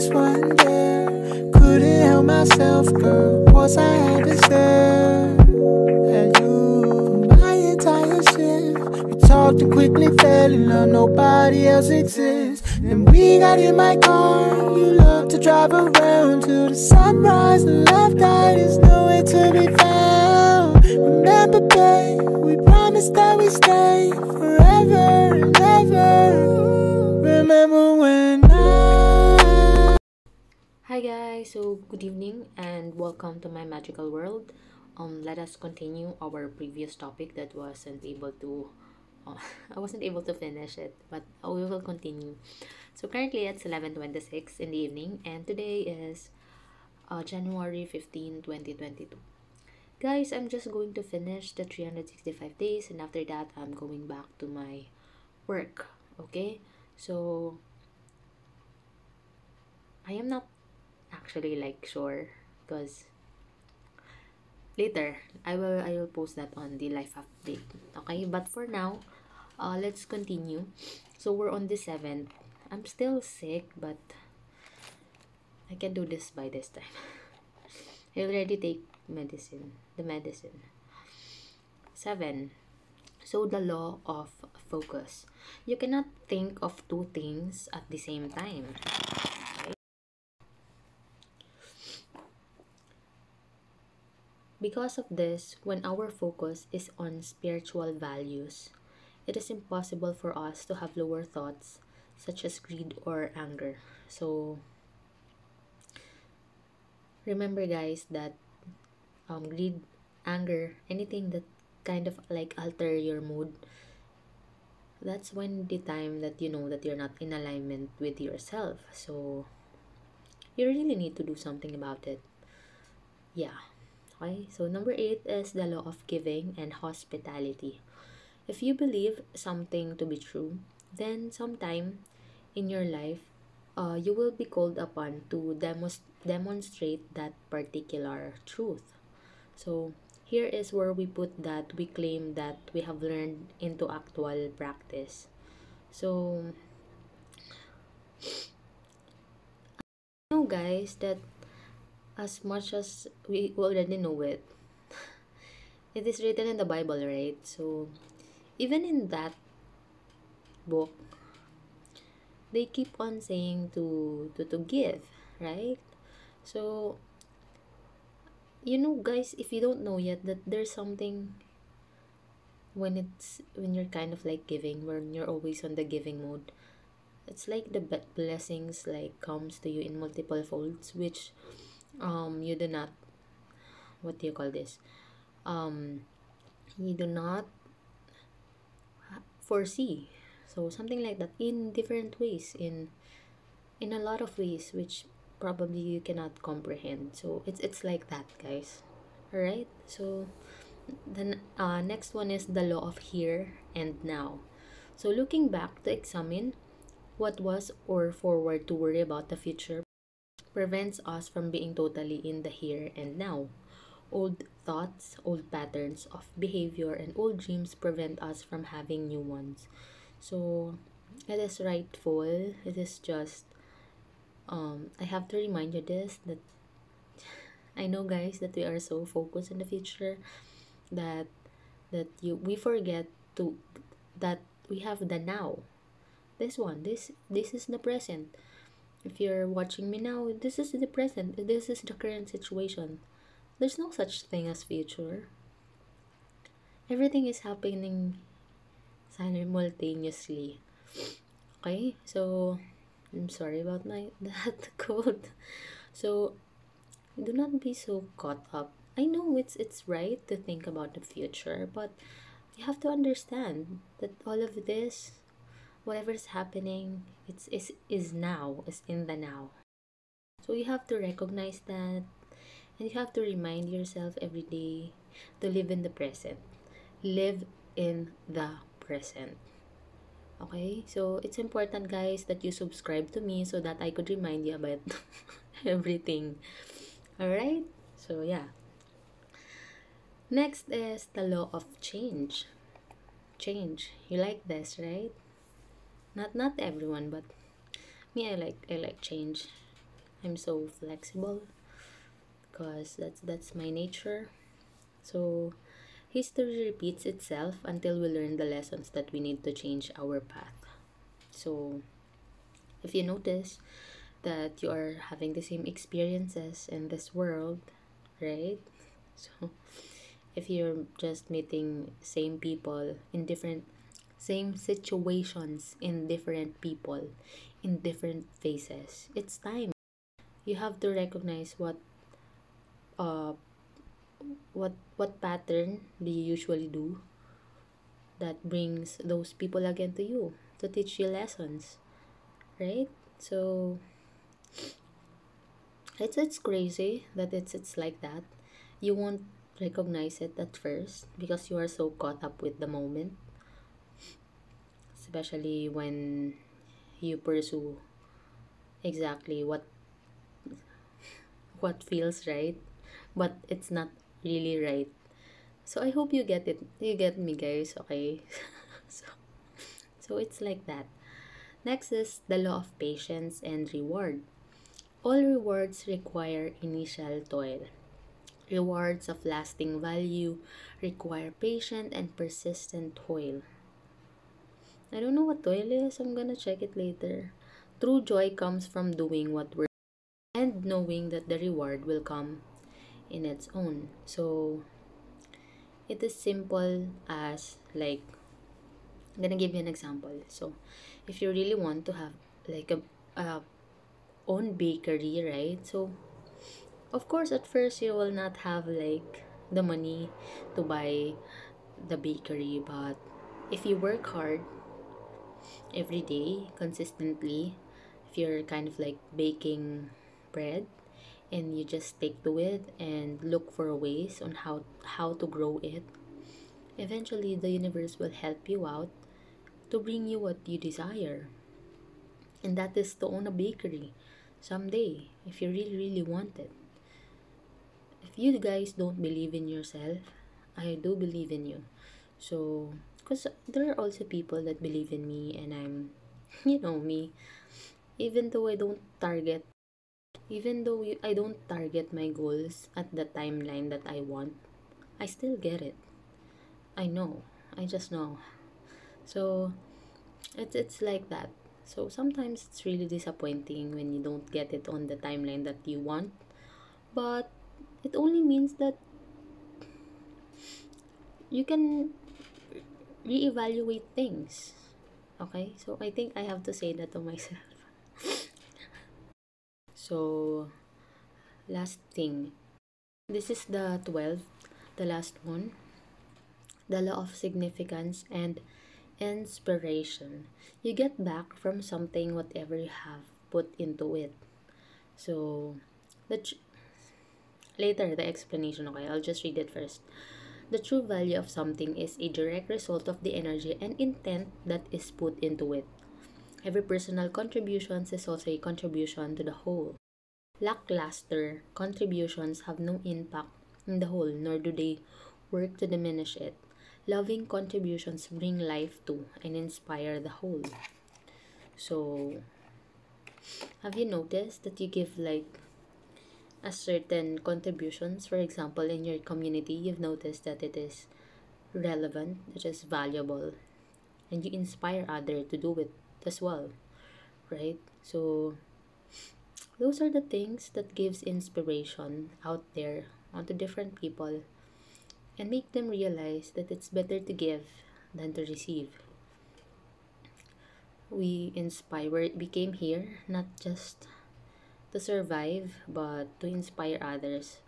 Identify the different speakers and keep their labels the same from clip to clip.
Speaker 1: just wonder, couldn't help myself, girl, once I had to stare at you. My entire shift, we talked and quickly fell in love, nobody else exists. Then we got in my car, you love to drive around till the sunrise. The love died, there's nowhere to be found. Remember, babe, we promised that we stay forever and ever. Remember when
Speaker 2: Hi guys, so good evening and welcome to my magical world. Let us continue our previous topic that wasn't able to I wasn't able to finish it, but we will continue. So currently it's 11:26 in the evening and today is January 15, 2022. Guys, I'm just going to finish the 365 days and after that I'm going back to my work, okay? So I am not actually like sure because later I will post that on the life update, okay? But for now, let's continue. So we're on the 7th. I'm still sick, but I can do this by this time. I already take the medicine. 7. So the law of focus. You cannot think of two things at the same time. Because of this, when our focus is on spiritual values, it is impossible for us to have lower thoughts such as greed or anger. So remember guys that greed, anger, anything that kind of like alter your mood, that's when the time that you know that you're not in alignment with yourself. So you really need to do something about it. Yeah. Okay. So number 8 is the law of giving and hospitality. If you believe something to be true, then sometime in your life, you will be called upon to demonstrate that particular truth. So here is where we put that we claim that we have learned into actual practice. So know guys that as much as we already know it, it is written in the Bible, right? So even in that book, they keep on saying to give, right? So you know guys, if you don't know yet that there's something when you're kind of like giving, when you're always on the giving mode, it's like the blessings like comes to you in multiple folds, which you do not, what do you call this, um you do not foresee. So something like that in different ways, in a lot of ways which probably you cannot comprehend. So it's like that guys. All right. So then next one is the law of here and now. So looking back to examine what was or forward to worry about the future prevents us from being totally in the here and now. Old thoughts, old patterns of behavior, and old dreams prevent us from having new ones. So it is rightful. It is just I have to remind you this that I know guys that we are so focused in the future that we forget to that we have the now. This is the present. If you're watching me now, this is the present. This is the current situation. There's no such thing as future. Everything is happening simultaneously. Okay? So I'm sorry about my that quote. So do not be so caught up. I know it's right to think about the future, but you have to understand that all of this, whatever is happening, is now, is in the now. So you have to recognize that and you have to remind yourself every day to live in the present. Live in the present. Okay? So it's important guys that you subscribe to me so that I could remind you about everything. Alright? So yeah. Next is the law of change. Change. You like this, right? Not everyone, but me I like change. I'm so flexible because that's my nature. So history repeats itself until we learn the lessons that we need to change our path. So if you notice that you are having the same experiences in this world, right? So if you're just meeting same people in different same situations in different people in different phases, it's time you have to recognize uh what pattern do you usually do that brings those people again to you to teach you lessons, right? So it's crazy that it's like that. You won't recognize it at first because you are so caught up with the moment, especially when you pursue exactly what feels right, but it's not really right. So I hope you get it. You get me, guys, okay? so so it's like that. Next is the law of patience and reward. All rewards require initial toil. Rewards of lasting value require patient and persistent toil. I don't know what toil is. I'm gonna check it later. True joy comes from doing what we're and knowing that the reward will come in its own. So it is simple as like I'm gonna give you an example. So if you really want to have like a own bakery, right? So of course at first you will not have like the money to buy the bakery, but if you work hard every day consistently, if you're kind of like baking bread and you just stick to it and look for ways on how to grow it, eventually the universe will help you out to bring you what you desire. And that is to own a bakery someday if you really want it. If you guys don't believe in yourself, I do believe in you. So because there are also people that believe in me, and I'm you know me, even though I don't target my goals at the timeline that I want, I still get it. I know. I just know. So it's like that. So sometimes it's really disappointing when you don't get it on the timeline that you want, but it only means that you can reevaluate things. Okay? So I think I have to say that to myself. So last thing. This is the 12th, the last one. The law of significance and inspiration. You get back from something whatever you have put into it. So the later the explanation, okay, I'll just read it first. The true value of something is a direct result of the energy and intent that is put into it. Every personal contribution is also a contribution to the whole. Lackluster contributions have no impact in the whole, nor do they work to diminish it. Loving contributions bring life to and inspire the whole. So, have you noticed that you give like a certain contributions, for example, in your community, you've noticed that it is relevant, it is valuable, and you inspire other to do it as well, right? So those are the things that gives inspiration out there onto different people and make them realize that it's better to give than to receive. We came here not just to survive but to inspire others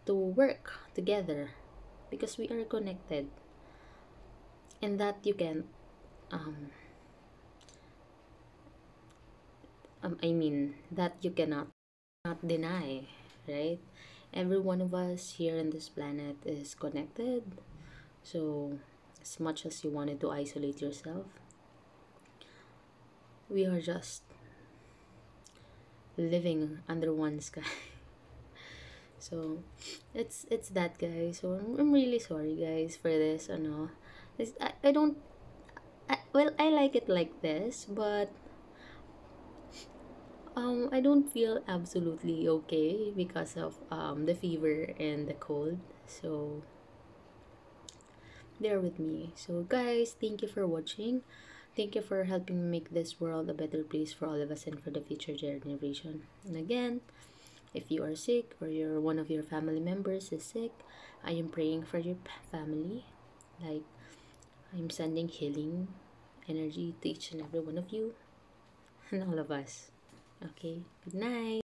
Speaker 2: to work together because we are connected, and that you can um, I mean that you cannot not deny, right? Every one of us here on this planet is connected. So as much as you wanted to isolate yourself, we are just living under one sky. So it's that, guys. So I'm really sorry, guys, for this. I don't well, I like it like this, but I don't feel absolutely okay because of the fever and the cold. So bear with me. So guys, thank you for watching. Thank you for helping me make this world a better place for all of us and for the future generation. And again, if you are sick or one of your family members is sick, I am praying for your family. Like, I'm sending healing energy to each and every one of you and all of us. Okay, good night.